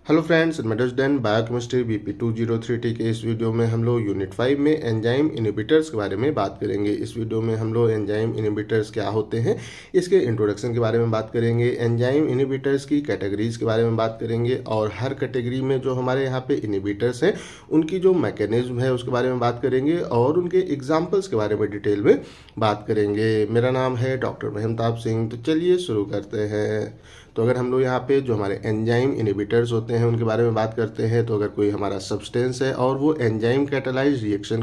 Hello friends, मेडोजडेन biochemistry BP 203T के इस वीडियो में हम लोग यूनिट 5 में एंजाइम इनहिबिटर्स के बारे में बात करेंगे। इस वीडियो में हम लोग एंजाइम इनहिबिटर्स क्या होते हैं इसके इंट्रोडक्शन के बारे में बात करेंगे, एंजाइम इनहिबिटर्स की कैटेगरीज के बारे में बात करेंगे और हर कैटेगरी में जो हमारे यहाँ पे इनहिबिटर्स हैं उनकी जो मैकेनिज्म है उसके बारे में बात करेंगे और उनके एग्जाम्पल्स के बारे में डिटेल में बात करेंगे। मेरा नाम है डॉक्टर महमताब सिंह। तो चलिए शुरू करते हैं। तो अगर हम लोग यहाँ पे जो हमारे एंजाइम इनहिबिटर्स होते हैं उनके बारे में बात करते हैं, तो अगर कोई हमारा सब्सटेंस है और वो एंजाइम कैटालाइज्ड रिएक्शन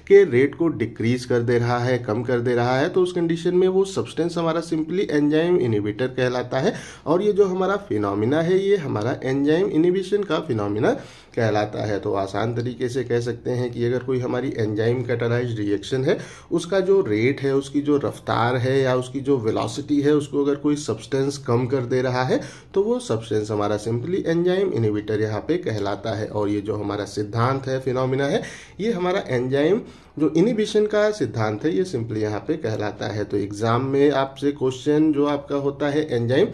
के रेट को डिक्रीज कर दे रहा है, कम कर दे रहा है, तो उस कंडीशन में वो सब्सटेंस हमारा सिंपली एंजाइम इनहिबिटर कहलाता है। और ये जो हमारा फिनोमिना है ये हमारा एंजाइम इनहिबिशन का फिनोमिना कहलाता है। तो आसान तरीके से कह सकते हैं कि अगर कोई हमारी एंजाइम कैटालाइज्ड रिएक्शन है उसका जो रेट है, उसकी जो रफ्तार है या उसकी जो वेलोसिटी है, उसको अगर कोई सब्सटेंस कम कर दे रहा है तो वो सब्सटेंस हमारा सिंपली एंजाइम इनहिबिटर यहाँ पे कहलाता है। और ये जो हमारा सिद्धांत है, फिनोमिना है, ये हमारा एंजाइम जो इनहिबिशन का सिद्धांत है ये सिंपली यहाँ पे कहलाता है। तो एग्जाम में आपसे क्वेश्चन जो आपका होता है एंजाइम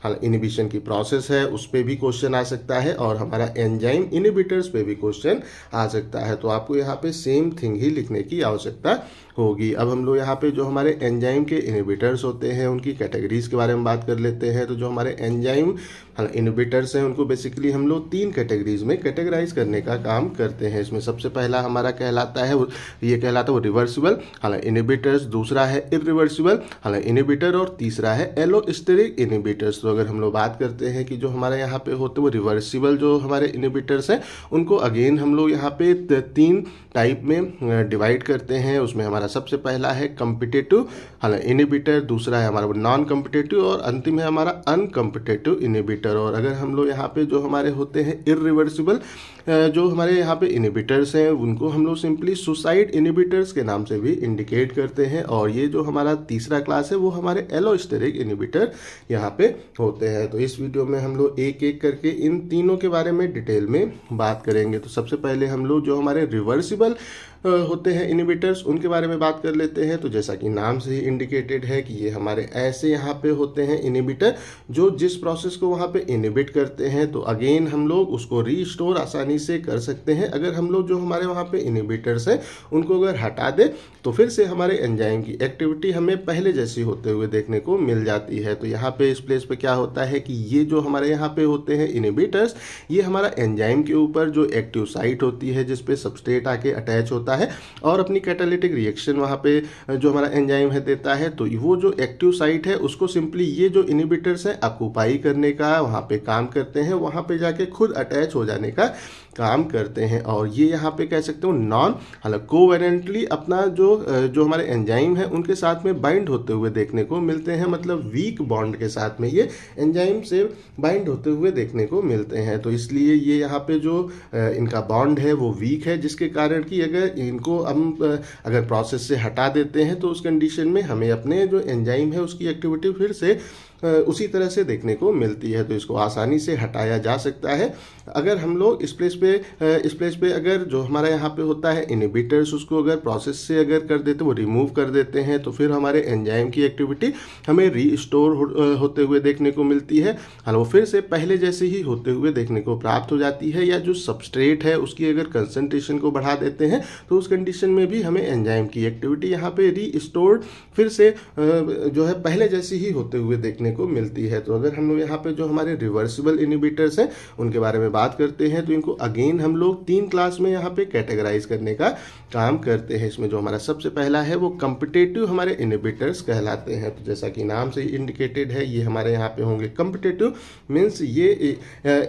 इनहिबिशन की प्रोसेस है उस पे भी क्वेश्चन आ सकता है और हमारा एंजाइम इनहिबिटर्स पे भी क्वेश्चन आ सकता है। तो आपको यहाँ पे सेम थिंग ही लिखने की आवश्यकता होगी। अब हम लोग यहाँ पे जो हमारे एंजाइम के इनहिबिटर्स होते हैं उनकी कैटेगरीज के बारे में बात कर लेते हैं। तो जो हमारे एंजाइम इनहिबिटर्स हैं उनको बेसिकली हम लोग 3 कैटेगरीज में कैटेगराइज करने का काम करते हैं। इसमें सबसे पहला हमारा कहलाता है ये कहलाता है वो रिवर्सिबल इनहिबिटर्स, दूसरा है इरिवर्सिबल इनहिबिटर और तीसरा है एलोस्टेरिक इनहिबिटर्स। तो अगर हम लोग बात करते हैं कि जो हमारे यहाँ पे होते हैं वो रिवर्सिबल जो हमारे इनहिबिटर्स हैं उनको अगेन हम लोग यहाँ पे 3 टाइप में डिवाइड करते हैं। उसमें हमारा सबसे पहला है कम्पिटेटिव इनहिबिटर, दूसरा है हमारा नॉन कम्पिटेटिव और अंतिम है हमारा अनकम्पिटेटिव इनहिबिटर। और अगर हम लोग यहाँ पे जो हमारे होते हैं इरिवर्सिबल जो हमारे यहाँ पे इनहिबिटर्स हैं उनको हम लोग सिंपली सुसाइड इनहिबिटर्स के नाम से भी इंडिकेट करते हैं। और ये जो हमारा तीसरा क्लास है वो हमारे एलोस्टेरिक इनहिबिटर यहाँ पे होते हैं। तो इस वीडियो में हम लोग एक एक करके इन तीनों के बारे में डिटेल में बात करेंगे। तो सबसे पहले हम लोग जो हमारे रिवर्सिबल होते हैं इनहिबिटर्स उनके बारे में बात कर लेते हैं। तो जैसा कि नाम से ही इंडिकेटेड है कि ये हमारे ऐसे यहाँ पे होते हैं इनहिबिटर जो जिस प्रोसेस को वहाँ पे इनहिबिट करते हैं तो अगेन हम लोग उसको रीस्टोर आसानी से कर सकते हैं। अगर हम लोग जो हमारे वहाँ पे इनहिबिटर्स हैं उनको अगर हटा दे तो फिर से हमारे एंजाइम की एक्टिविटी हमें पहले जैसी होते हुए देखने को मिल जाती है। तो यहाँ पे इस प्लेस पे क्या होता है कि ये जो हमारे यहाँ पे होते हैं इनहिबिटर्स ये हमारा एंजाइम के ऊपर जो एक्टिव साइट होती है जिसपे सबस्ट्रेट आके अटैच होता है और अपनी कैटालिटिक रिएक्शन वहाँ पे जो हमारा एंजाइम है देता है। तो वो जो एक्टिव साइट है उसको सिंपली ये जो इनहिबिटर्स है ऑक्यूपाई करने का वहाँ पे काम करते हैं, वहाँ पे जाके खुद अटैच हो जाने का काम करते हैं। और ये यहाँ पे कह सकते हो नॉन कोवेलेंटली अपना जो हमारे एंजाइम है उनके साथ में बाइंड होते हुए देखने को मिलते हैं, मतलब वीक बॉन्ड के साथ में ये एंजाइम से बाइंड होते हुए देखने को मिलते हैं। तो इसलिए ये यहाँ पे जो इनका बॉन्ड है वो वीक है, जिसके कारण कि अगर इनको हम अगर प्रोसेस से हटा देते हैं तो उस कंडीशन में हमें अपने जो एंजाइम है उसकी एक्टिविटी फिर से उसी तरह से देखने को मिलती है। तो इसको आसानी से हटाया जा सकता है अगर हम लोग इस प्लेस पे अगर जो हमारा यहाँ पे होता है इनहिबिटर्स उसको अगर प्रोसेस से अगर कर देते वो रिमूव कर देते हैं तो फिर हमारे एंजाइम की एक्टिविटी हमें रीस्टोर होते हुए देखने को मिलती है। वो फिर से पहले जैसे ही होते हुए देखने को प्राप्त हो जाती है। या जो सबस्ट्रेट है उसकी अगर कंसंट्रेशन को बढ़ा देते हैं तो उस कंडीशन में भी हमें एंजाइम की एक्टिविटी यहाँ पे रीस्टोर्ड फिर से जो है पहले जैसी ही होते हुए देखने को मिलती है। तो अगर हम लोग यहाँ पे जो हमारे रिवर्सिबल इनहिबिटर्स हैं उनके बारे में बात करते हैं तो इनको अगेन हम लोग 3 क्लास में यहाँ पे कैटेगराइज करने का काम करते हैं। इसमें जो हमारा सबसे पहला है वो कम्पिटेटिव हमारे इनहिबिटर्स कहलाते हैं। तो जैसा कि नाम से इंडिकेटेड है ये हमारे यहाँ पे होंगे कम्पिटेटिव, मीन्स ये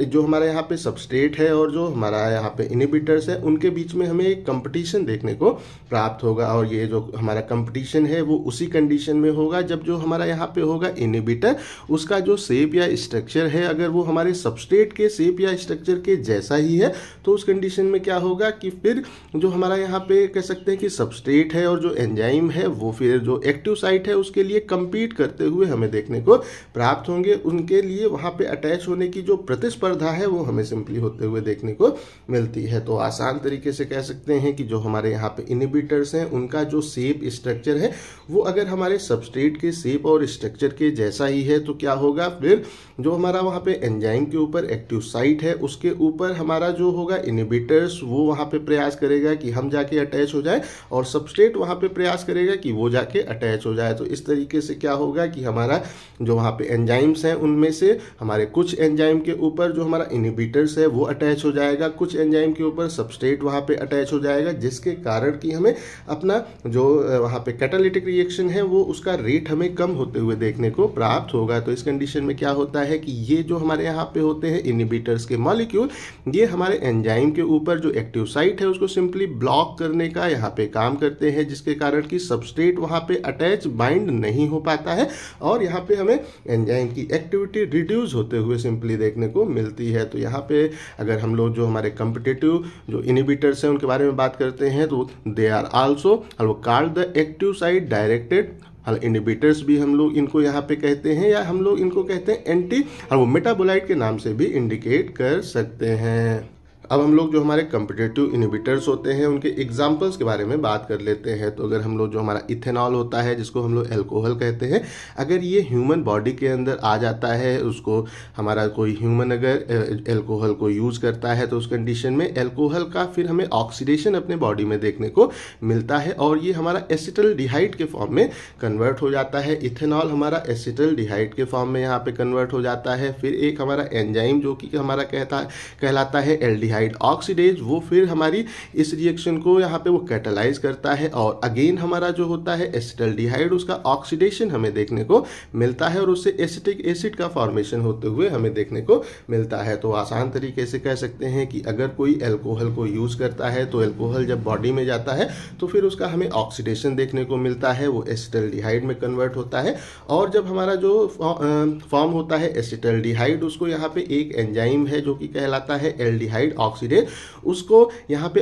जो हमारे यहाँ पे सबस्ट्रेट है और जो हमारा यहाँ पे इनहिबिटर्स है उनके बीच में हमें एक कंपटीशन देखने को प्राप्त होगा। और ये जो हमारा कंपटीशन है वो उसी कंडीशन में होगा जब जो हमारा यहाँ पे होगा इनहिबिटर उसका जो शेप या स्ट्रक्चर है अगर वो हमारे सबस्ट्रेट के शेप या स्ट्रक्चर के जैसा ही है तो उस कंडीशन में क्या होगा कि फिर जो हमारा यहाँ पे कह सकते हैं कि सबस्ट्रेट है और जो एंजाइम है वो फिर जो एक्टिव साइट है उसके लिए compete करते हुए हमें देखने को प्राप्त होंगे। उनके लिए वहाँ पे अटैच होने की जो प्रतिस्पर्धा है वो हमें सिंपली होते हुए देखने को मिलती है। तो आसान तरीके से कह सकते हैं कि जो हमारे यहाँ पे इनहिबिटर्स हैं उनका जो शेप स्ट्रक्चर है वो अगर हमारे सबस्ट्रेट के शेप और स्ट्रक्चर के जैसा ही है तो क्या होगा, फिर जो हमारा वहाँ पे एंजाइम के ऊपर एक्टिव साइट है उसके ऊपर हमारा जो होगा इनहिबिटर्स वो वहाँ पे प्रयास करेगा कि हम जाके अटैच हो जाए, और सबस्ट्रेट वहाँ पे प्रयास करेगा कि वो जाके अटैच हो जाए। तो इस तरीके से क्या होगा कि हमारा जो वहाँ पे एंजाइम्स हैं उनमें से हमारे कुछ एंजाइम के ऊपर जो हमारा इनहिबिटर्स है वो अटैच हो जाएगा, कुछ एंजाइम के ऊपर सबस्ट्रेट वहाँ पे अटैच हो जाएगा, जिसके कारण कि हमें अपना जो वहाँ पे कैटालिटिक रिएक्शन है वो उसका रेट हमें कम होते हुए देखने को प्राप्त होगा। तो इस कंडीशन में क्या होता है कि ये जो हमारे यहाँ पे होते हैं इनहिबिटर्स के मॉलिक्यूल, ये हमारे एंजाइम के ऊपर जो एक्टिव साइट है उसको सिंपली ब्लॉक करने का यहाँ पे काम करते हैं, जिसके कारण कि सबस्ट्रेट वहाँ पे अटैच बाइंड नहीं हो पाता है और यहाँ पे हमें एंजाइम की एक्टिविटी रिड्यूस होते हुए सिंपली देखने को मिलती है। तो यहाँ पे अगर हम लोग जो हमारे कॉम्पिटिटिव जो इनहिबिटर्स हैं उनके बारे में बात करते हैं तो they are also called the active site directed inhibitors भी हम लोग इनको यहाँ पे कहते हैं, या हम लोग इनको कहते हैं एंटी मेटाबोलाइट के नाम से भी इंडिकेट कर सकते हैं। अब हम लोग जो हमारे कॉम्पिटिटिव इनहिबिटर्स होते हैं उनके एग्जांपल्स के बारे में बात कर लेते हैं। तो अगर हम लोग जो हमारा इथेनॉल होता है जिसको हम लोग अल्कोहल कहते हैं, अगर ये ह्यूमन बॉडी के अंदर आ जाता है, उसको हमारा कोई ह्यूमन अगर अल्कोहल को यूज़ करता है तो उस कंडीशन में अल्कोहल का फिर हमें ऑक्सीडेशन अपने बॉडी में देखने को मिलता है और ये हमारा एसिटल्डिहाइड के फॉर्म में कन्वर्ट हो जाता है। इथेनॉल हमारा एसिटल्डिहाइड के फॉर्म में यहाँ पे कन्वर्ट हो जाता है। फिर एक हमारा एंजाइम जो कि हमारा कहलाता है एल्डिहाइड ऑक्सीडेज, वो फिर हमारी इस रिएक्शन को यहाँ पे वो कैटालाइज करता है और अगेन हमारा जो होता है एसिटल्डिहाइड उसका ऑक्सीडेशन हमें देखने को मिलता है और उससे एसिटिक एसिड का फॉर्मेशन होते हुए हमें देखने को मिलता है। तो आसान तरीके से कह सकते हैं कि अगर कोई अल्कोहल को यूज करता है तो अल्कोहल जब बॉडी में जाता है तो फिर उसका हमें ऑक्सीडेशन देखने को मिलता है, वो एसिटल्डिहाइड में कन्वर्ट होता है और जब हमारा जो फॉर्म होता है एसिटल्डिहाइड उसको यहाँ पे एक एंजाइम है जो कि कहलाता है एल्डिहाइड ऑक्सीडेज, उसको यहाँ पे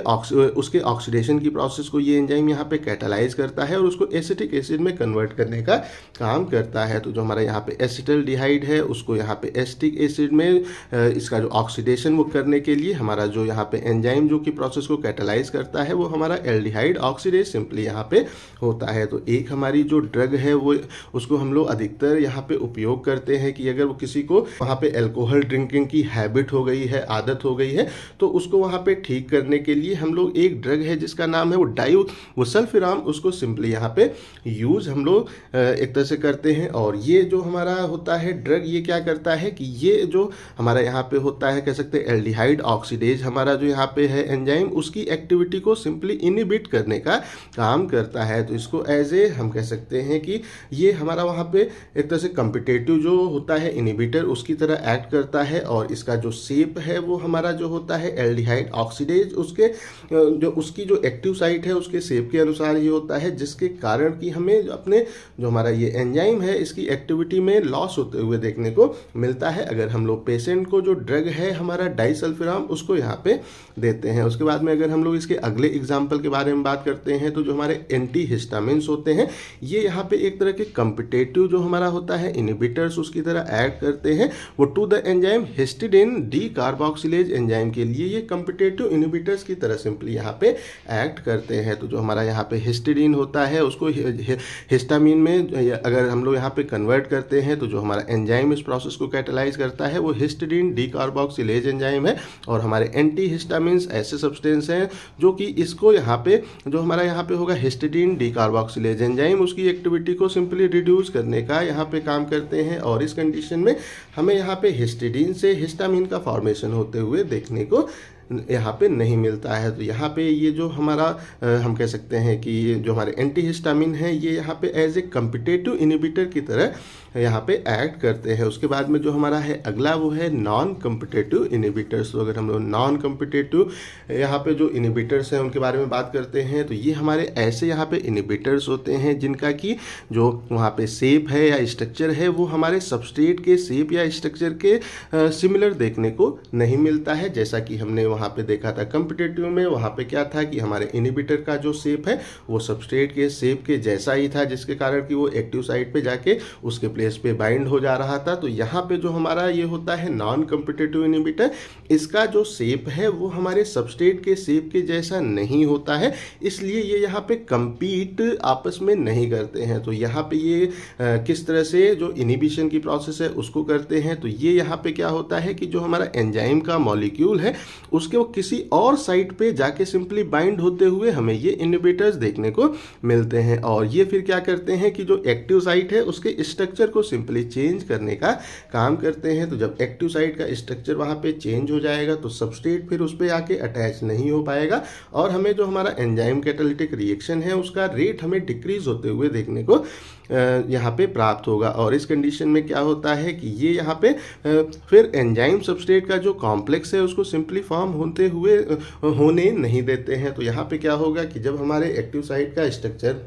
उसके ऑक्सीडेशन की प्रोसेस को ये एंजाइम यहाँ पे कैटालाइज करता है और उसको एसिटिक एसिड में कन्वर्ट करने का काम करता है। तो जो हमारा यहाँ पे एसिटल्डिहाइड है उसको यहाँ पे एसिटिक एसिड में इसका जो ऑक्सीडेशन वो करने के लिए हमारा जो यहाँ पे एंजाइम जो कि प्रोसेस को कैटालाइज करता है वो हमारा एल्डिहाइड ऑक्सीडेज सिंपली यहाँ पे होता है। तो एक हमारी जो ड्रग है वो उसको हम लोग अधिकतर यहाँ पे उपयोग करते हैं कि अगर वो किसी को वहाँ पे अल्कोहल ड्रिंकिंग की हैबिट हो गई है, आदत हो गई है, तो उसको वहाँ पे ठीक करने के लिए हम लोग एक ड्रग है जिसका नाम है वो सल्फिराम, उसको सिंपली यहाँ पे यूज हम लोग एक तरह से करते हैं। और ये जो हमारा होता है ड्रग, ये क्या करता है कि ये जो हमारा यहाँ पे होता है कह सकते हैं एल्डिहाइड ऑक्सीडेज हमारा जो यहाँ पे है एंजाइम, उसकी एक्टिविटी को सिंपली इनहिबिट करने का काम करता है। तो इसको एज ए हम कह सकते हैं कि ये हमारा वहाँ पे एक तरह से कॉम्पिटिटिव जो होता है इनहिबिटर उसकी तरह एक्ट करता है और इसका जो शेप है वो हमारा जो होता है एल्डिहाइड ऑक्सीडेज उसके जो उसकी जो एक्टिव साइट है उसके शेप के अनुसार ही होता है, जिसके कारण कि हमें अपने जो हमारा ये एंजाइम है इसकी एक्टिविटी में लॉस होते हुए देखने को मिलता है अगर हम लोग पेशेंट को जो ड्रग है हमारा डाइसल्फिराम उसको यहाँ पे देते हैं। उसके बाद में अगर हम लोग इसके अगले एग्जाम्पल के बारे में बात करते हैं तो जो हमारे एंटी हिस्टामिन्स होते हैं ये यहाँ पे एक तरह के कॉम्पिटिटिव जो हमारा होता है इनहिबिटर्स उसकी तरह एक्ट करते हैं। वो to the enzyme histidine decarboxylase enzyme के लिए ये कॉम्पिटिटिव इनहिबिटर्स की तरह सिंपली यहाँ पे एक्ट करते हैं। तो जो हमारा यहाँ पे हिस्टिडीन होता है उसको हिस्टामिन में अगर हम लोग यहाँ पे कन्वर्ट करते हैं तो जो हमारा एंजाइम इस प्रोसेस को कैटालाइज करता है वो हिस्टिडीन डी कार्बोक्सिलेज एंजाइम है। और हमारे एंटी हिस्टामिन्स ऐसे सब्सटेंस हैं जो कि इसको यहाँ पे जो हमारा यहाँ पे होगा हिस्टिडीन डी कार्बोक्सिलेज एंजाइम उसकी एक्टिविटी को सिंपली रिड्यूस करने का यहाँ पे काम करते हैं और इस कंडीशन में हमें यहाँ पे हिस्टिडीन से हिस्टामिन का फॉर्मेशन होते हुए देखने को यहाँ पे नहीं मिलता है। तो यहाँ पे ये जो हमारा हम कह सकते हैं कि ये जो हमारे एंटी हिस्टामिन है ये यहाँ पे एज ए कॉम्पिटिटिव इनहिबिटर की तरह यहाँ पे एक्ट करते हैं। उसके बाद में जो हमारा है अगला वो है नॉन कॉम्पिटिटिव इनहिबिटर्स। तो अगर हम लोग नॉन कॉम्पिटिटिव यहाँ पे जो इनहिबिटर्स हैं उनके बारे में बात करते हैं तो ये हमारे ऐसे यहाँ पे इनहिबिटर्स होते हैं जिनका कि जो वहाँ पे शेप है या स्ट्रक्चर है वो हमारे सबस्ट्रेट के शेप या स्ट्रक्चर के सिमिलर देखने को नहीं मिलता है, जैसा कि हमने वहाँ पे देखा था कम्पिटेटिव में, वहाँ पे क्या था कि हमारे इनिबिटर का जो शेप है वो सबस्ट्रेट के शेप के जैसा ही था, जिसके कारण कि वो एक्टिव साइट पे जाके उसके प्लेस पे बाइंड हो जा रहा था। तो यहाँ पे जो हमारा ये होता है नॉन कम्पिटेटिव इनिबिटर, इसका जो शेप है वो हमारे सबस्ट्रेट के शेप के जैसा नहीं होता है, इसलिए ये यहाँ पे compete आपस में नहीं करते हैं। तो यहाँ पे ये किस तरह से जो इनिबिशन की प्रोसेस है उसको करते हैं। तो ये यहाँ पे क्या होता है कि जो हमारा एंजाइम का मॉलिक्यूल है उसके वो किसी और साइट पे जाके सिंपली बाइंड होते हुए हमें ये इनिबिटर्स देखने को मिलते हैं, और ये फिर क्या करते हैं कि जो एक्टिव साइट है उसके स्ट्रक्चर को सिंपली चेंज करने का काम करते हैं। तो जब एक्टिव साइट का स्ट्रक्चर वहाँ पे चेंज हो जाएगा तो सबस्ट्रेट फिर उस पर आके अटैच नहीं हो पाएगा, और हमें जो हमारा एंजाइम कैटालिटिक रिएक्शन है उसका रेट हमें डिक्रीज होते हुए देखने को यहाँ पे प्राप्त होगा। और इस कंडीशन में क्या होता है कि ये यहाँ पे फिर एंजाइम सबस्ट्रेट का जो कॉम्प्लेक्स है उसको सिंपली फॉर्म होने नहीं देते हैं। तो यहाँ पे क्या होगा कि जब हमारे एक्टिव साइट का स्ट्रक्चर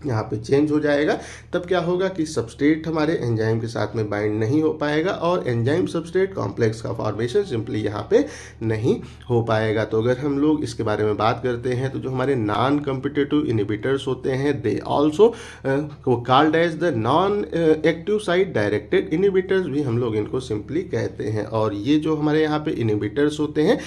यहाँ पे चेंज हो जाएगा तब क्या होगा कि सबस्ट्रेट हमारे एंजाइम के साथ में बाइंड नहीं हो पाएगा, और एंजाइम सबस्ट्रेट कॉम्प्लेक्स का फॉर्मेशन सिंपली यहाँ पे नहीं हो पाएगा। तो अगर हम लोग इसके बारे में बात करते हैं तो जो हमारे नॉन कम्पिटेटिव इनिबिटर्स होते हैं they also called as the non active site directed inhibitors भी हम लोग इनको सिंपली कहते हैं। और ये जो हमारे यहाँ पे इनिबिटर्स होते हैं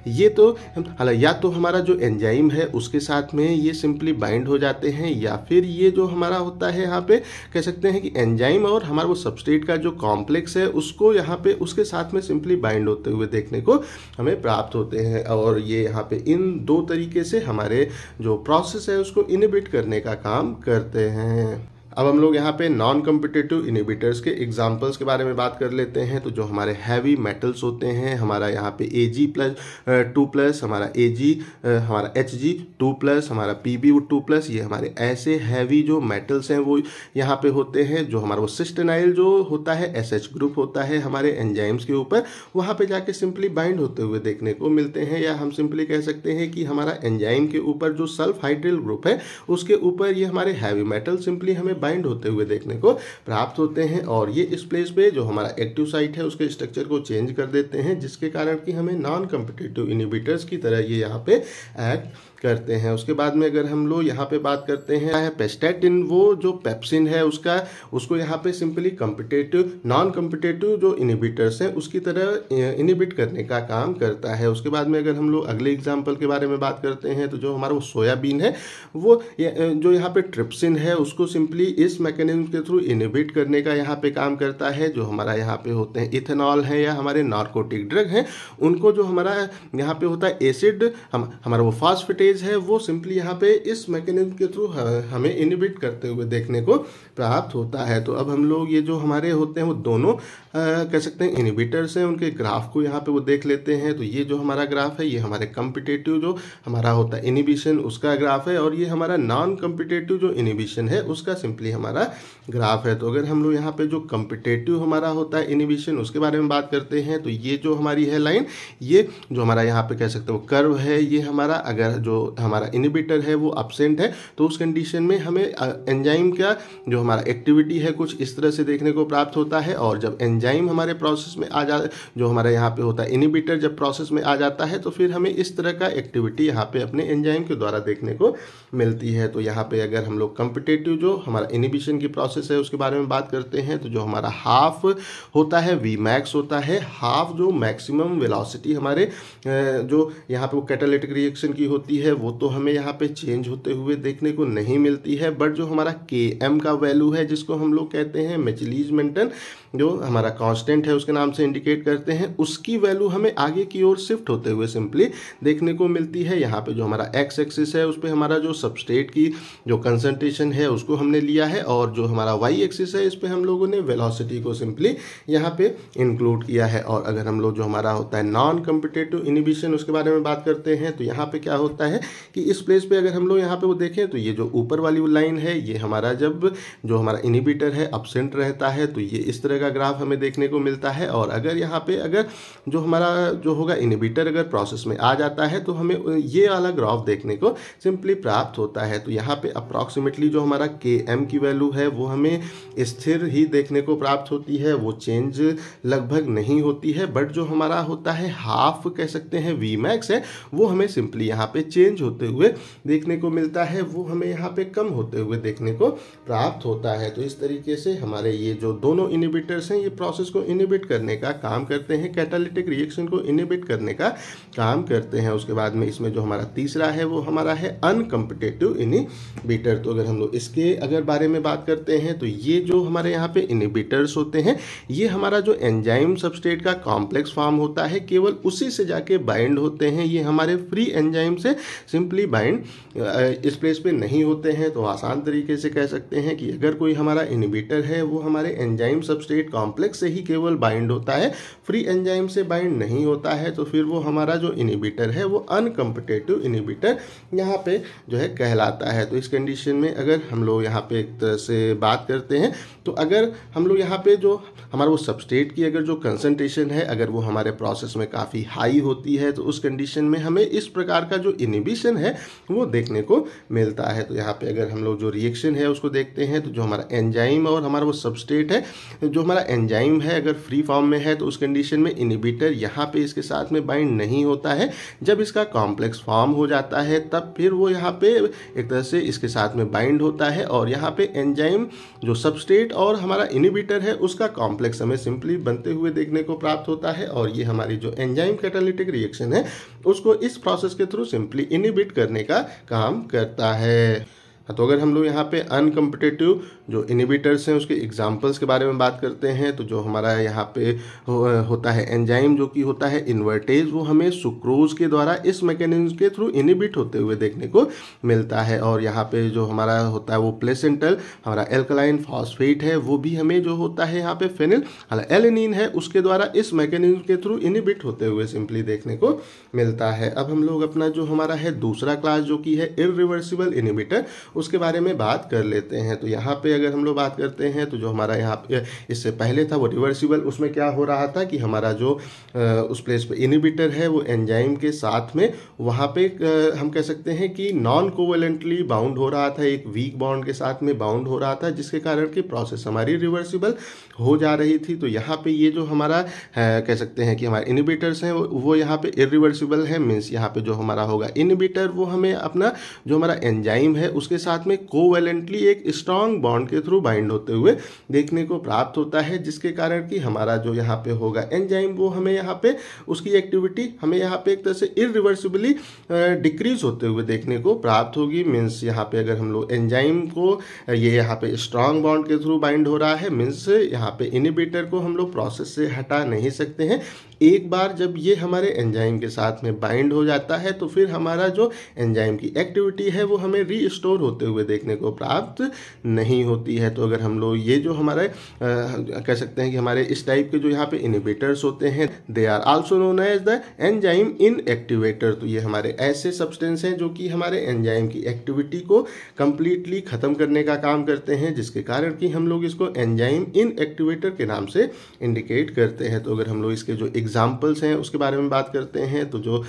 ये तो हालांकि या तो हमारा जो एंजाइम है उसके साथ में ये सिंपली बाइंड हो जाते हैं, या फिर ये जो हमारा होता है यहाँ पे कह सकते हैं कि एंजाइम और हमारा वो सबस्ट्रेट का जो कॉम्प्लेक्स है उसको यहाँ पे उसके साथ में सिंपली बाइंड होते हुए देखने को हमें प्राप्त होते हैं। और ये यहाँ पे इन दो तरीके से हमारे जो प्रोसेस है उसको इनिबिट करने का काम करते हैं। अब हम लोग यहाँ पे नॉन कम्पिटेटिव इनिबिटर्स के एग्जांपल्स के बारे में बात कर लेते हैं। तो जो हमारे हैवी मेटल्स होते हैं, हमारा यहाँ पे Ag+2+, हमारा Ag, हमारा Hg2+, हमारा Pb2+, ये हमारे ऐसे हैवी जो मेटल्स हैं वो यहाँ पे होते हैं। जो हमारा वो सिस्टेनाइल जो होता है SH ग्रुप होता है हमारे एंजाइम्स के ऊपर, वहाँ पे जाके सिंपली बाइंड होते हुए देखने को मिलते हैं। या हम सिंपली कह सकते हैं कि हमारा एंजाइम के ऊपर जो सल्फ हाइड्रिल ग्रुप है उसके ऊपर ये हमारे हैवी मेटल सिंपली हमें बाइंड होते हुए देखने को प्राप्त होते हैं, और ये इस प्लेस पे जो हमारा एक्टिव साइट है उसके स्ट्रक्चर को चेंज कर देते हैं, जिसके कारण कि हमें नॉन कम्पिटेटिव इनिबिटर्स की तरह ये यहाँ पे एक्ट करते हैं। उसके बाद में अगर हम लोग यहाँ पे बात करते हैं पेस्टैटिन, वो जो पेप्सिन है उसको यहाँ पे सिंपली कम्पिटेटिव नॉन कम्पिटेटिव जो इनिबिटर्स हैं उसकी तरह इनिबिट करने का काम करता है। उसके बाद में अगर हम लोग अगले एग्जाम्पल के बारे में बात करते हैं तो जो हमारा वो सोयाबीन है वो जो यहाँ पे ट्रिप्सिन है उसको सिंपली इस मैकेनिज्म के थ्रू इनिबिट करने का यहाँ पे काम करता है। जो हमारा यहाँ पे होते हैं इथेनॉल है या हमारे नार्कोटिक ड्रग हैं, उनको जो हमारा यहाँ पे होता है एसिड हमारा वो फास्फेटेज है वो सिंपली यहाँ पे इस मैकेनिज्म के थ्रू हमें इनिबिट करते हुए देखने को प्राप्त होता है। तो अब हम लोग ये जो हमारे होते हैं वो दोनों कह सकते हैं इनिबिटर्स हैं, उनके ग्राफ को यहाँ पे वो देख लेते हैं। तो ये जो हमारा ग्राफ है ये हमारे कम्पिटेटिव जो हमारा होता है इनिबिशन उसका ग्राफ है, और ये हमारा नॉन कम्पिटेटिव जो इनिबिशन है उसका सिंपली हमारा ग्राफ है। तो अगर हम लोग यहाँ पे जो कम्पिटेटिव हमारा होता है इनिबिशन उसके बारे में बात करते हैं तो ये जो हमारी है लाइन, ये जो हमारा यहाँ पे कह सकते हैं वो कर्व है, ये हमारा अगर जो हमारा इनिबिटर है वो एब्सेंट है तो उस कंडीशन में हमें एंजाइम का जो हमारा एक्टिविटी है कुछ इस तरह से देखने को प्राप्त होता है। और जब एंजाइम हमारे प्रोसेस में आ जा जो हमारा यहाँ पे होता है इनिबिटर जब प्रोसेस में आ जाता है तो फिर हमें इस तरह का एक्टिविटी यहाँ पे अपने एंजाइम के द्वारा देखने को मिलती है। तो यहाँ पे अगर हम लोग कम्पिटेटिव जो हमारा इनिबिशन की प्रोसेस है उसके बारे में बात करते हैं तो जो हमारा हाफ होता है Vmax होता है, हाफ जो मैक्सिमम वेलोसिटी हमारे जो यहाँ पे वो कैटालिटिक रिएक्शन की होती है वो तो हमें यहाँ पे चेंज होते हुए देखने को नहीं मिलती है, बट जो हमारा Km का वैल्यू है जिसको हम लोग कहते हैं मिचेलिस-मेंटन जो हमारा कांस्टेंट है उसके नाम से इंडिकेट करते हैं, उसकी वैल्यू हमें आगे की ओर शिफ्ट होते हुए सिंपली देखने को मिलती है। यहाँ पे जो हमारा एक्स एक्सिस है उस पर हमारा जो सबस्ट्रेट की जो कंसंट्रेशन है उसको हमने लिया है, और जो हमारा वाई एक्सिस है इस पर हम लोगों ने वेलोसिटी को सिंपली यहाँ पे इंक्लूड किया है। और अगर हम लोग जो हमारा होता है नॉन कम्पिटेटिव इनिबिशन उसके बारे में बात करते हैं तो यहाँ पे क्या होता है कि इस प्लेस पे अगर हम लोग यहाँ पे वो देखें तो ये जो ऊपर वाली लाइन है ये हमारा जब जो हमारा इनिबिटर है एब्सेंट रहता है तो ये इस तरह तरह का ग्राफ हमें देखने को मिलता है। और अगर यहाँ पे अगर जो हमारा जो होगा इनहिबिटर अगर प्रोसेस में आ जाता है तो हमें ये वाला ग्राफ देखने को सिंपली प्राप्त होता है। तो यहाँ पे अप्रॉक्सीमेटली जो हमारा Km की वैल्यू है वो हमें स्थिर ही देखने को प्राप्त होती है, वो चेंज लगभग नहीं होती है। बट जो हमारा होता है हाफ कह सकते हैं Vmax है, वो हमें सिंपली यहाँ पे चेंज होते हुए देखने को मिलता है, वो हमें यहाँ पे कम होते हुए देखने को प्राप्त होता है। तो इस तरीके से हमारे ये जो दोनों इनहिबिटर्स हैं ये प्रोसेस को इनहिबिट करने का काम करते हैं, कैटालिटिक रिएक्शन को इनहिबिट करने का काम करते हैं। उसके बाद में इसमें जो हमारा तीसरा है वो हमारा है अनकम्पिटिटिव इनहिबिटर। तो अगर हम लोग इसके अगर बारे में बात करते हैं तो ये जो हमारे यहाँ पे इनहिबिटर्स होते हैं ये हमारा जो एंजाइम सबस्ट्रेट का कॉम्प्लेक्स फॉर्म होता है केवल उसी से जाके बाइंड होते हैं। ये हमारे फ्री एंजाइम से सिंपली बाइंड इस प्लेस पे नहीं होते हैं। तो आसान तरीके से कह सकते हैं कि अगर कोई हमारा इनहिबिटर है वो हमारे एंजाइम सबस्ट्रेट कॉम्प्लेक्स से ही केवल बाइंड होता है, फ्री एंजाइम से बाइंड नहीं होता है, तो फिर वो हमारा जो इनहिबिटर है वो अनकम्पिटिटिव इनहिबिटर यहाँ पे जो है कहलाता है। तो इस कंडीशन में अगर हम लोग यहाँ पे एक तरह से बात करते हैं तो अगर हम लोग यहाँ पे जो हमारा वो सबस्ट्रेट की अगर जो कंसंट्रेशन है अगर वो हमारे प्रोसेस में काफ़ी हाई होती है तो उस कंडीशन में हमें इस प्रकार का जो इनहिबिशन है वो देखने को मिलता है। तो यहाँ पे अगर हम लोग जो रिएक्शन है उसको देखते हैं तो जो हमारा एंजाइम और हमारा वो सबस्ट्रेट है, जो हमारा एंजाइम है अगर फ्री फॉर्म में है तो उस कंडीशन में इनहिबिटर यहाँ पे इसके साथ में बाइंड नहीं होता है। जब इसका कॉम्प्लेक्स फॉर्म हो जाता है तब फिर वो यहाँ पे एक तरह से इसके साथ में बाइंड होता है और यहाँ पे एंजाइम जो सबस्ट्रेट और हमारा इनहिबिटर है उसका कॉम्प्लेक्स हमें सिंपली बनते हुए देखने को प्राप्त होता है। और ये हमारी जो एंजाइम कैटालिटिक रिएक्शन है उसको इस प्रोसेस के थ्रू सिंपली इनहिबिट करने का काम करता है। तो अगर हम लोग यहाँ पे अनकम्पिटिटिव जो इनहिबिटर्स हैं उसके एग्जांपल्स के बारे में बात करते हैं तो जो हमारा यहाँ पे होता है एंजाइम जो कि होता है इन्वर्टेज, वो हमें सुक्रोज के द्वारा इस मैकेनिज्म के थ्रू इनहिबिट होते हुए देखने को मिलता है। और यहाँ पे जो हमारा होता है वो प्लेसेंटल हमारा एल्कलाइन फॉस्फेट है वो भी हमें जो होता है यहाँ पे फेनिल एलेनिन है उसके द्वारा इस मैकेनिज्म के थ्रू इनहिबिट होते हुए सिंपली देखने को मिलता है। अब हम लोग अपना जो हमारा है दूसरा क्लास जो कि है इरिवर्सिबल इनहिबिटर उसके बारे में बात कर लेते हैं। तो यहाँ पे अगर हम लोग बात करते हैं तो जो हमारा यहाँ पे इससे पहले था वो रिवर्सिबल, उसमें क्या हो रहा था कि हमारा जो उस प्लेस पे इनहिबिटर है वो एंजाइम के साथ में वहाँ पे हम कह सकते हैं कि नॉन कोवेलेंटली बाउंड हो रहा था, एक वीक बॉन्ड के साथ में बाउंड हो रहा था जिसके कारण की प्रोसेस हमारी रिवर्सिबल हो जा रही थी। तो यहाँ पे ये जो हमारा कह सकते हैं कि हमारे इनहिबिटर्स हैं वो यहाँ पे इरिवर्सिबल है, मीन्स यहाँ पे जो हमारा होगा इनहिबिटर वो हमें अपना जो हमारा एंजाइम है उसके साथ में कोवेलेंटली एक स्ट्रॉन्ग बॉन्ड के थ्रू बाइंड होते हुए देखने को प्राप्त होता है, जिसके कारण कि हमारा जो यहाँ पे होगा एंजाइम वो हमें यहाँ पे उसकी एक्टिविटी हमें यहाँ पे एक तरह से इरिवर्सिबली डिक्रीज होते हुए देखने को प्राप्त होगी। मीन्स यहाँ पे अगर हम लोग एंजाइम को ये यहाँ पे स्ट्रॉन्ग बॉन्ड के थ्रू बाइंड हो रहा है, मीन्स यहाँ पे इनहिबिटर को हम लोग प्रोसेस से हटा नहीं सकते हैं। एक बार जब ये हमारे एंजाइम के साथ में बाइंड हो जाता है तो फिर हमारा जो एंजाइम की एक्टिविटी है वो हमें रीस्टोर होते हुए देखने को प्राप्त नहीं होती है। तो अगर हम लोग ये जो हमारे कह सकते हैं कि हमारे इस टाइप के जो यहाँ पे इनहिबिटर्स होते हैं they are also known as the enzyme inactivator. तो ये हमारे ऐसे सब्सटेंस हैं जो कि हमारे एंजाइम की एक्टिविटी को कंप्लीटली खत्म करने का काम करते हैं, जिसके कारण कि हम लोग इसको एंजाइम इनएक्टिवेटर के नाम से इंडिकेट करते हैं। तो अगर हम लोग इसके जो एग्जाम्पल्स हैं उसके बारे में बात करते हैं तो जो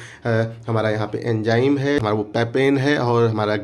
हमारा यहाँ पे एंजाइम है हमारा वो पेपेन है और हमारा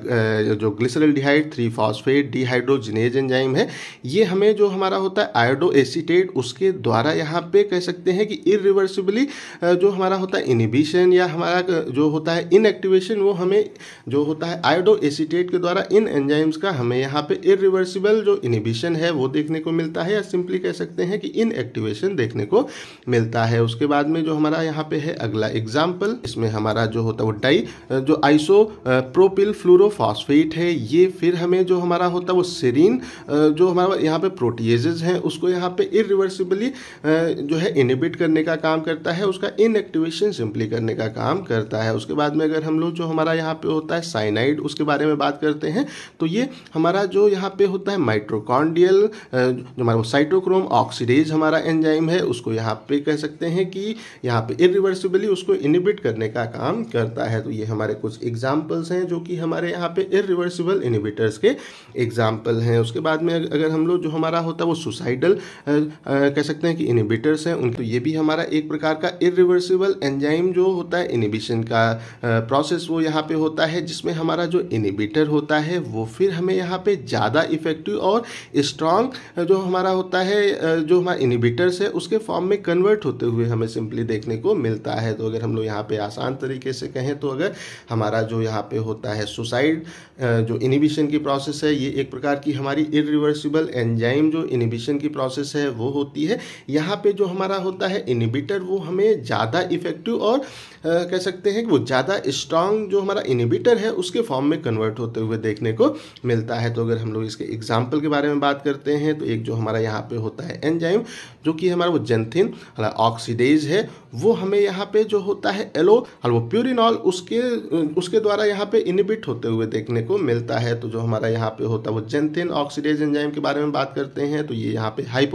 जो ग्लिसरल्डिहाइड 3-फॉस्फेट डिहाइड्रोजिनेज एंजाइम है, ये हमें जो हमारा होता है आयोडो एसीटेट उसके द्वारा यहाँ पे कह सकते हैं कि इरिवर्सिबली जो हमारा होता है इनहिबिशन या हमारा जो होता है इनएक्टिवेशन वो हमें जो होता है आयोडो एसीटेट के द्वारा इन एंजाइम्स का हमें यहाँ पे इरिवर्सिबल जो इनहिबिशन है वो देखने को मिलता है, या सिंपली कह सकते हैं कि इनएक्टिवेशन देखने को मिलता है। उसके बाद में जो हमारा यहाँ पे है अगला एग्जाम्पल, इसमें हमारा जो होता है वो डाई जो आइसो प्रोपिल फ्लोरोफॉस्फेट है, ये फिर हमें जो हमारा होता है वो सेरीन जो हमारा यहाँ पे प्रोटीएजेज हैं उसको यहाँ पे इरिवर्सिबली जो है इनहिबिट करने का काम करता है, उसका इनएक्टिवेशन सिंपली करने का काम करता है। उसके बाद में अगर हम लोग जो हमारा यहाँ पे होता है साइनाइड उसके बारे में बात करते हैं तो ये हमारा जो यहाँ पे होता है माइटोकॉन्ड्रियल जो हमारा साइटोक्रोम ऑक्सीडेज हमारा एंजाइम है उसको यहाँ पे कह सकते हैं कि यहाँ पे इरिवर्सिबली उसको इनिबिट करने का काम करता है। तो ये हमारे कुछ एग्जाम्पल्स हैं जो कि हमारे यहाँ पे इरिवर्सिबल इनिबिटर्स के एग्जाम्पल हैं। उसके बाद में अगर हम लोग जो हमारा होता है वो सुसाइडल कह सकते हैं कि इनिबिटर्स हैं उनको, ये भी हमारा एक प्रकार का इरिवर्सिबल एंजाइम जो होता है इनिबिशन का प्रोसेस वो यहाँ पे होता है, जिसमें हमारा जो इनिबिटर होता है वो फिर हमें यहाँ पे ज़्यादा इफेक्टिव और स्ट्रॉन्ग जो हमारा होता है जो हमारा इनिबिटर्स है उसके फॉर्म में कन्वर्ट होते हुए हमें सिंपली देखने को मिलता है। तो अगर हम लोग यहाँ पे आसान तरीके से कहें तो अगर हमारा जो यहाँ पे होता है सुसाइड जो इनिबिशन की प्रोसेस है, ये एक प्रकार की हमारी इरिवर्सिबल एंजाइम जो इनिबिशन की प्रोसेस है वो होती है। यहाँ पे जो हमारा होता है इनिबिटर वो हमें ज़्यादा इफेक्टिव और कह सकते हैं कि वो ज़्यादा स्ट्रांग जो हमारा इनिबिटर है उसके फॉर्म में कन्वर्ट होते हुए देखने को मिलता है। तो अगर हम लोग इसके एग्जाम्पल के बारे में बात करते हैं तो एक जो हमारा यहाँ पे होता है एंजाइम जो कि हमारा वो जेंथिन ऑक्सीडेज है, वो हमें यहाँ पे जो होता है वो प्यूरिनॉल उसके द्वारा यहाँ पे इनिबिट होते हुए देखने को मिलता है। तो जो हमारा यहाँ पे होता है वो जेंथिन ऑक्सीडेज एंजाइम के बारे में बात करते हैं तो ये यहाँ पे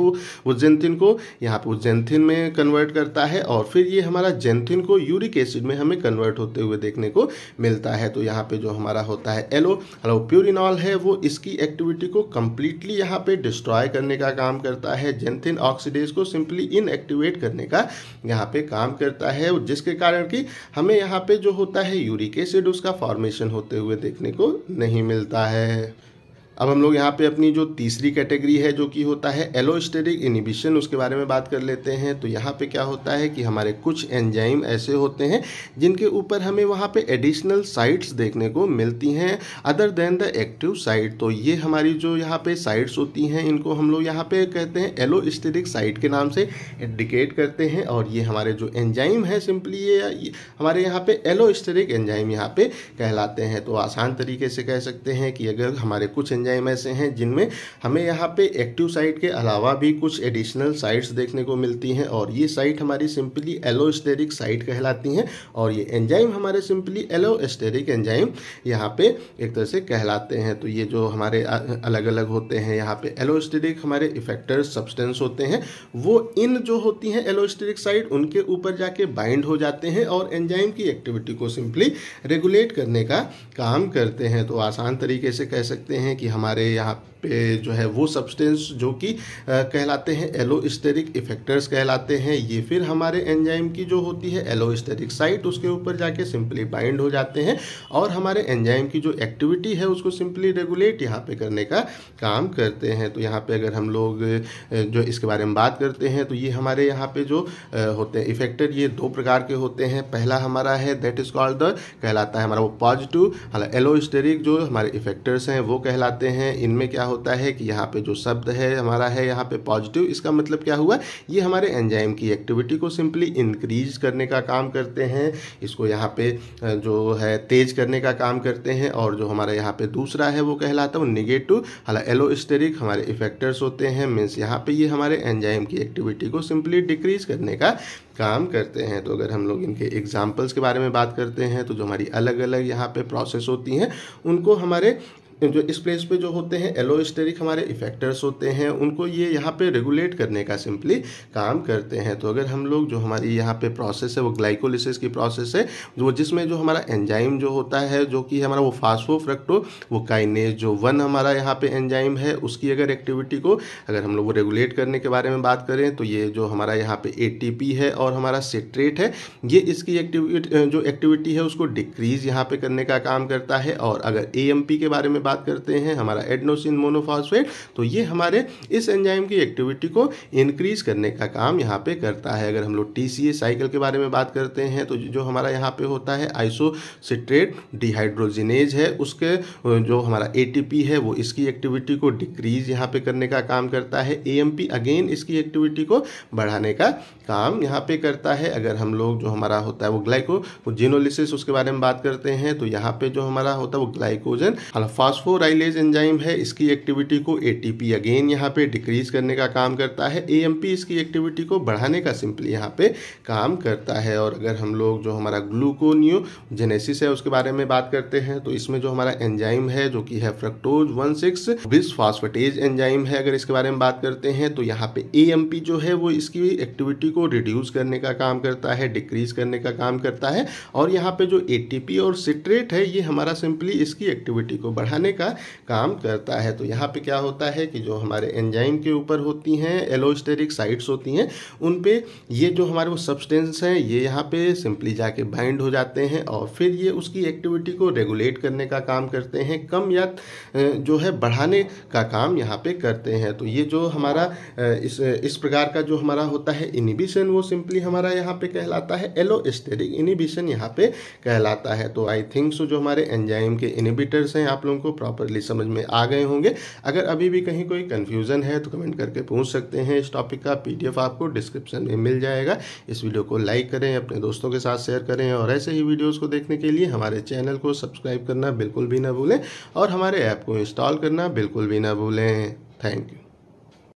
वो जेंथिन को यहाँ पे वो जेंथिन में कन्वर्ट करता है और फिर ये हमारा जेंथिन को यूरिक एसिड में हमें कन्वर्ट होते हुए देखने को मिलता है। तो यहाँ पे जो हमारा होता है प्यूरिनॉल है वो इसकी एक्टिविटी को कंप्लीटली यहाँ पे डिस्ट्रॉय करने का काम करता है, जेंथिन ऑक्सीडेज को सिंपली इनएक्टिवेट करने का यहाँ पे काम करता है, जिसके कारण कि हमें यहाँ पे जो होता है यूरिक एसिड उसका फॉर्मेशन होते हुए देखने को नहीं मिलता है। अब हम लोग यहाँ पे अपनी जो तीसरी कैटेगरी है जो कि होता है एलोस्टेरिक इनिबिशन उसके बारे में बात कर लेते हैं। तो यहाँ पे क्या होता है कि हमारे कुछ एंजाइम ऐसे होते हैं जिनके ऊपर हमें वहाँ पे एडिशनल साइट्स देखने को मिलती हैं other than the active site. तो ये हमारी जो यहाँ पे साइट्स होती हैं इनको हम लोग यहाँ पे कहते हैं एलोस्टेरिक साइट के नाम से इंडिकेट करते हैं और ये हमारे जो एंजाइम है सिंपली ये हमारे यहाँ पे एलोस्टेरिक एंजाइम यहाँ पे कहलाते हैं। तो आसान तरीके से कह सकते हैं कि अगर हमारे कुछ एंजाइम ऐसे हैं जिनमें हमें यहाँ पे एक्टिव साइट के अलावा भी कुछ एडिशनल साइट्स देखने को मिलती हैं और ये साइट हमारी सिंपली एलोस्टेरिक साइट कहलाती हैं और ये एंजाइम हमारे सिंपली एलोस्टेरिक एंजाइम यहाँ पे एक तरह से कहलाते हैं। तो ये जो हमारे अलग अलग होते हैं यहाँ पे एलोस्टेरिक हमारे इफेक्टर सब्सटेंस होते हैं वो इन जो होती हैं एलोस्टेरिक साइट उनके ऊपर जाके बाइंड हो जाते हैं और एंजाइम की एक्टिविटी को सिंपली रेगुलेट करने का काम करते हैं। तो आसान तरीके से कह सकते हैं कि हमारे यहाँ पे जो है वो सब्सटेंस जो कि कहलाते हैं एलोस्टेरिक इफेक्टर्स कहलाते हैं, ये फिर हमारे एंजाइम की जो होती है एलोस्टेरिक साइट उसके ऊपर जाके सिंपली बाइंड हो जाते हैं और हमारे एंजाइम की जो एक्टिविटी है उसको सिंपली रेगुलेट यहाँ पे करने का काम करते हैं। तो यहाँ पे अगर हम लोग जो इसके बारे में बात करते हैं तो ये हमारे यहाँ पे जो होते हैं इफेक्टर ये दो प्रकार के होते हैं। पहला हमारा है दैट इज कॉल्ड द कहलाता है हमारा वो पॉजिटिव एलोस्टेरिक जो हमारे इफेक्टर्स हैं वो कहलाते हैं। इनमें क्या होता है कि यहाँ पे जो शब्द है हमारा है यहाँ पे पॉजिटिव, इसका मतलब क्या हुआ, ये हमारे एंजाइम की एक्टिविटी को सिंपली इंक्रीज करने का काम करते हैं, इसको यहाँ पे जो है तेज करने का काम करते हैं। और जो हमारा यहाँ पे दूसरा है वो कहलाता है वो निगेटिव एलोस्टेरिक हमारे इफेक्टर्स होते हैं, मीन्स यहाँ पे ये हमारे एंजाइम की एक्टिविटी को सिंपली डिक्रीज करने का काम करते हैं। तो अगर हम लोग इनके एग्जाम्पल्स के बारे में बात करते हैं तो जो हमारी अलग अलग यहाँ पे प्रोसेस होती हैं उनको हमारे जो इस प्लेस पे जो होते हैं एलोस्टेरिक हमारे इफेक्टर्स होते हैं उनको ये यहाँ पे रेगुलेट करने का सिंपली काम करते हैं। तो अगर हम लोग जो हमारी यहाँ पे प्रोसेस है वो ग्लाइकोलिसिस की प्रोसेस है जो जिसमें जो हमारा एंजाइम जो होता है जो कि हमारा वो फास्फोफ्रक्टो वो काइनेज जो 1 हमारा यहाँ पे एंजाइम है उसकी अगर एक्टिविटी को अगर हम लोग वो रेगुलेट करने के बारे में बात करें तो ये जो हमारा यहाँ पे ATP है और हमारा सिट्रेट है ये इसकी एक्टिविटी है उसको डिक्रीज यहाँ पे करने का काम करता है। और अगर AMP के बारे में बात करते हैं हमारा एडेनोसिन मोनोफॉस्फेट तो ये हमारे इस एंजाइम की एक्टिविटी को इंक्रीज करने का काम यहाँ पे करता है। अगर हम लोग TCA साइकिल के बारे में बात करते हैं तो जो हमारा यहाँ पे होता है आइसोसिट्रेट डिहाइड्रोजिनेज है उसके जो हमारा ATP है वो इसकी एक्टिविटी को डिक्रीज यहाँ पे करने का काम करता है। AMP अगेन इसकी एक्टिविटी को बढ़ाने का काम यहाँ पे करता है। अगर हम लोग जो हमारा होता है वो ग्लाइकोजेनोलिसिस उसके बारे में बात करते हैं तो यहाँ पे जो हमारा होता है वो ग्लाइकोजन फॉस्फोराइलेज एंजाइम है, इसकी एक्टिविटी को एटीपी अगेन यहाँ पे डिक्रीज करने का काम करता है। एएमपी इसकी एक्टिविटी को बढ़ाने का सिंपली यहाँ पे काम करता है। और अगर हम लोग जो हमारा ग्लूकोनियोजेनेसिस है उसके बारे में बात करते हैं तो इसमें जो हमारा एंजाइम है जो कि है फ्रक्टोज 1,6 बिसफॉस्फेटेज एंजाइम है, अगर इसके बारे में बात करते हैं तो यहाँ पे एएमपी जो है वो इसकी एक्टिविटी को रिड्यूस करने का काम करता है, डिक्रीज करने का काम करता है। और यहाँ पे जो एटीपी और सिट्रेट है ये हमारा सिंपली इसकी एक्टिविटी को बढ़ाने का काम करता है। तो यहाँ पे क्या होता है कि जो हमारे एंजाइम के ऊपर होती हैं एलोस्टेरिक साइट्स होती हैं, उन पे ये जो हमारे वो सब्सटेंस हैं ये यहाँ पे सिंपली जाके बाइंड हो जाते हैं और फिर ये उसकी एक्टिविटी को रेगुलेट करने का काम करते हैं, कम या जो है बढ़ाने का काम यहाँ पे करते हैं। तो ये जो हमारा इस प्रकार का जो हमारा होता है इनिबिशन वो सिंपली हमारा यहाँ पे कहलाता है एलोस्टेरिक इनिबिशन यहाँ पे कहलाता है। तो आई थिंक सो जो हमारे एंजाइम के इनिबिटर्स हैं आप लोगों को प्रॉपरली समझ में आ गए होंगे। अगर अभी भी कहीं कोई कन्फ्यूज़न है तो कमेंट करके पूछ सकते हैं। इस टॉपिक का पीडीएफ आपको डिस्क्रिप्शन में मिल जाएगा। इस वीडियो को लाइक करें, अपने दोस्तों के साथ शेयर करें और ऐसे ही वीडियोस को देखने के लिए हमारे चैनल को सब्सक्राइब करना बिल्कुल भी ना भूलें और हमारे ऐप को इंस्टॉल करना बिल्कुल भी ना भूलें। Thank you.